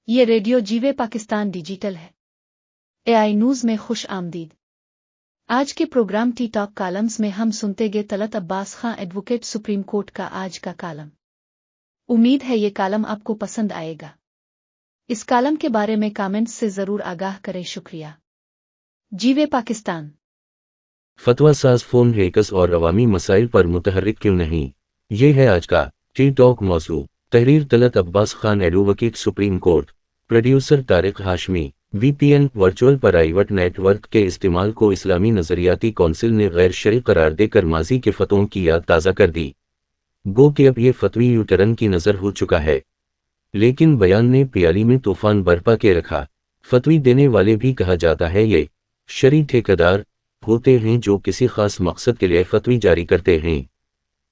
یہ ریڈیو جیوے پاکستان ڈیجیٹل ہے۔ AI نیوز میں خوش آمدید۔ آج کے پروگرام ٹی ٹاک کالمز میں ہم سنتے گے Talat Abbas Khan advocate supreme court کا آج کا کالم۔ امید ہے یہ کالم آپ کو پسند آئے گا۔ اس کالم کے بارے میں کامنٹس سے ضرور آگاہ کریں۔ شکریہ۔ جیوے پاکستان۔ فتویٰ ساز فون ہیکرز اور عوامی مسائل پر متحرک کیوں نہیں؟ یہ ہے آج کا ٹی ٹاک موضوع۔ تحریر Talat Abbas Khan advocate supreme court. Producer Tariq Hashmi. VPN virtual private network کے استعمال کو اسلامی نظریاتی کونسل نے غیر شرعی قرار دے کر ماضی کے فتووں کی یاد تازہ کر دی۔ گو کہ اب یہ فتوی یوٹرن کی نظر ہو چکا ہے، لیکن بیان نے پیالی میں طوفان برپا کے رکھا۔ فتوی دینے والے بھی کہا جاتا ہے یہ شرعی ٹھیکیدار ہوتے ہیں جو کسی خاص مقصد کے لیے فتوی جاری کرتے ہیں۔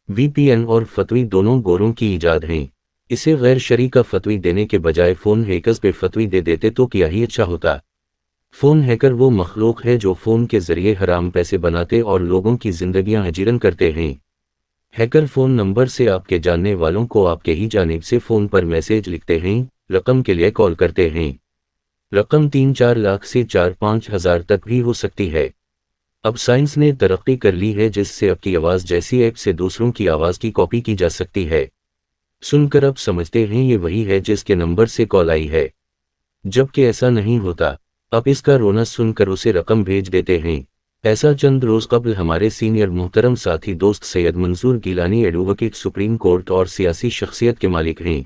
VPN اور فتوی دونوں گوروں کی ایجاد ہیں۔ اسے غیر شرعی کا فتوی دینے کے بجائے فون ہیکرز پہ فتوی دے دیتے تو کیا ہی اچھا ہوتا۔ فون ہیکر وہ مخلوق ہے جو فون کے ذریعے حرام پیسے بناتے اور لوگوں کی زندگیاں اجیرن کرتے ہیں۔ ہیکر فون نمبر سے آپ کے جاننے والوں کو آپ کے ہی جانب سے فون پر میسیج لکھتے ہیں، رقم کے لیے کال کرتے ہیں۔ رقم 3-4 لاکھ سے 4-5 ہزار تک بھی ہو سکتی ہے۔ اب سائنس نے ترقی کر لی ہے جس سے آپ کی آواز جیسی ایپ سے دوسروں کی آواز کی کاپی کی جا سکتی ہے۔ سن کر اب سمجھتے ہیں یہ وہی ہے جس کے نمبر سے کال آئی ہے، جبکہ ایسا نہیں ہوتا۔ اب اس کا رونا سن کر اسے رقم بھیج دیتے ہیں۔ ایسا چند روز قبل ہمارے سینئر محترم ساتھی دوست سید منظور گیلانی ایڈوکیٹ سپریم کورٹ اور سیاسی شخصیت کے مالک ہیں۔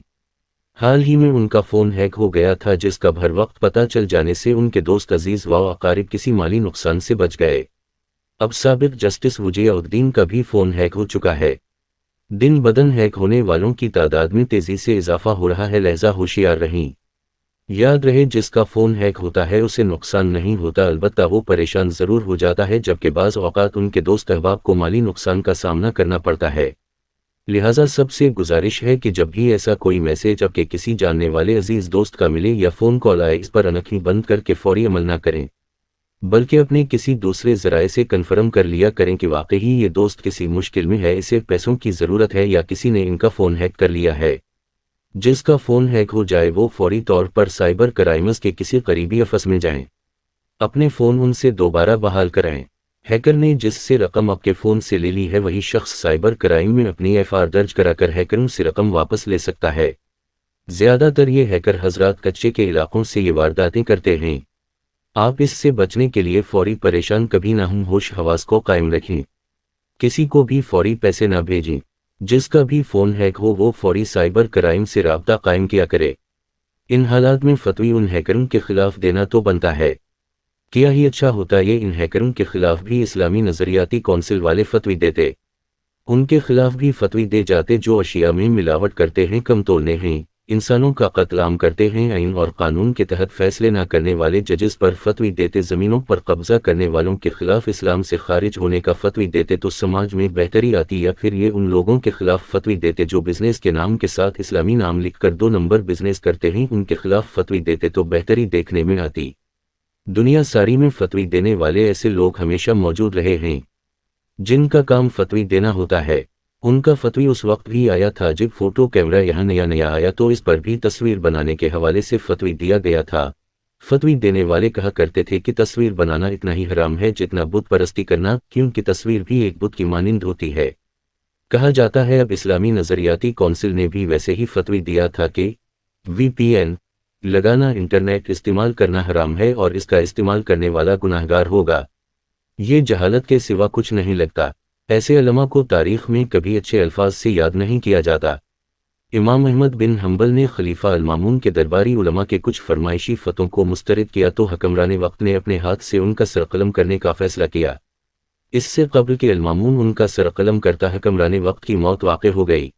حال ہی میں ان کا فون ہیک ہو گیا تھا جس کا بھر وقت پتہ چل جانے سے ان کے دوست عزیز و اقارب کسی مالی نقصان سے بچ گئے۔ اب سابق جسٹس وجیہ الدین کا بھی فون ہیک ہو چکا ہے۔ دن بدن ہیک ہونے والوں کی تعداد میں تیزی سے اضافہ ہو رہا ہے، لہذا ہوشیار رہیں۔ یاد رہے جس کا فون ہیک ہوتا ہے اسے نقصان نہیں ہوتا، البتہ وہ پریشان ضرور ہو جاتا ہے، جبکہ بعض اوقات ان کے دوست احباب کو مالی نقصان کا سامنا کرنا پڑتا ہے۔ لہٰذا سب سے گزارش ہے کہ جب بھی ایسا کوئی میسیج آپ کے کسی جاننے والے عزیز دوست کا ملے یا فون کال آئے، اس پر انکھی بند کر کے فوری عمل نہ کریں، بلکہ اپنے کسی دوسرے ذرائع سے کنفرم کر لیا کریں کہ واقعی یہ دوست کسی مشکل میں ہے، اسے پیسوں کی ضرورت ہے یا کسی نے ان کا فون ہیک کر لیا ہے۔ جس کا فون ہیک ہو جائے وہ فوری طور پر سائبر کرائمز کے کسی قریبی آفس میں جائیں، اپنے فون ان سے دوبارہ بحال کرائیں۔ ہیکر نے جس سے رقم آپ کے فون سے لے لی ہے وہی شخص سائبر کرائم میں اپنی FR درج کرا کر ہیکروں سے رقم واپس لے سکتا ہے۔ زیادہ تر یہ ہیکر حضرات کچے کے علاقوں سے یہ وارداتیں کرتے ہیں۔ آپ اس سے بچنے کے لیے فوری پریشان کبھی نہ ہوں، ہوش حواس کو قائم رکھیں، کسی کو بھی فوری پیسے نہ بھیجیں۔ جس کا بھی فون ہیک ہو وہ فوری سائبر کرائم سے رابطہ قائم کیا کرے۔ ان حالات میں فتوی ان ہیکروں کے خلاف دینا تو بنتا ہے، کیا ہی اچھا ہوتا یہ ان ہیکروں کے خلاف بھی اسلامی نظریاتی کونسل والے فتوی دیتے، ان کے خلاف بھی فتوی دے جاتے جو اشیاء میں ملاوٹ کرتے ہیں، کم تولنے ہیں، انسانوں کا قتل عام کرتے ہیں، آئین اور قانون کے تحت فیصلے نہ کرنے والے ججز پر فتوی دیتے، زمینوں پر قبضہ کرنے والوں کے خلاف اسلام سے خارج ہونے کا فتوی دیتے تو سماج میں بہتری آتی، یا پھر یہ ان لوگوں کے خلاف فتوی دیتے جو بزنس کے نام کے ساتھ اسلامی نام لکھ کر 2 نمبر بزنس کرتے ہیں، ان کے خلاف فتوی دیتے تو بہتری دیکھنے میں آتی۔ دنیا ساری میں فتوی دینے والے ایسے لوگ ہمیشہ موجود رہے ہیں جن کا کام فتوی دینا ہوتا ہے۔ ان کا فتوی اس وقت بھی آیا تھا جب فوٹو کیمرہ یہاں نیا آیا تو اس پر بھی تصویر بنانے کے حوالے سے فتوی دیا گیا تھا۔ فتوی دینے والے کہا کرتے تھے کہ تصویر بنانا اتنا ہی حرام ہے جتنا بت پرستی کرنا، کیونکہ تصویر بھی ایک بت کی مانند ہوتی ہے۔ کہا جاتا ہے اب اسلامی نظریاتی کونسل نے بھی ویسے ہی فتوی دیا تھا کہ VPN لگانا، انٹرنیٹ استعمال کرنا حرام ہے اور اس کا استعمال کرنے والا گناہگار ہوگا۔ یہ جہالت کے سوا کچھ نہیں لگتا۔ ایسے علماء کو تاریخ میں کبھی اچھے الفاظ سے یاد نہیں کیا جاتا۔ امام احمد بن حنبل نے خلیفہ المامون کے درباری علماء کے کچھ فرمائشی فتووں کو مسترد کیا تو حکمران وقت نے اپنے ہاتھ سے ان کا سرقلم کرنے کا فیصلہ کیا۔ اس سے قبل کہ المامون ان کا سرقلم کرتا حکمران وقت کی موت واقع ہو گئی۔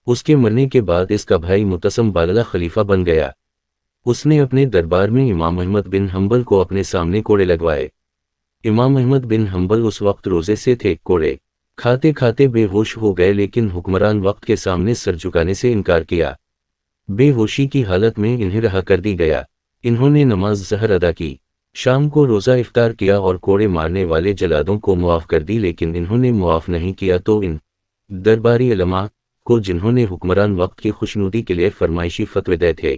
اس کے مرنے کے بعد اس کا بھائی متسم باللہ خلیفہ بن گیا۔ اس نے اپنے دربار میں امام احمد بن حنبل کو اپنے سامنے کوڑے لگوائے۔ امام احمد بن حنبل اس وقت روزے سے تھے، کوڑے کھاتے کھاتے بے ہوش ہو گئے، لیکن حکمران وقت کے سامنے سر جھکانے سے انکار کیا۔ بے ہوشی کی حالت میں انہیں رہا کر دی گیا۔ انہوں نے نماز ظہر ادا کی، شام کو روزہ افطار کیا اور کوڑے مارنے والے جلادوں کو معاف کر دی، لیکن انہوں نے معاف نہیں کیا تو ان درباری علماء کو جنہوں نے حکمران وقت کی خوشنودی کے لیے فرمائشی فتوے دے تھے،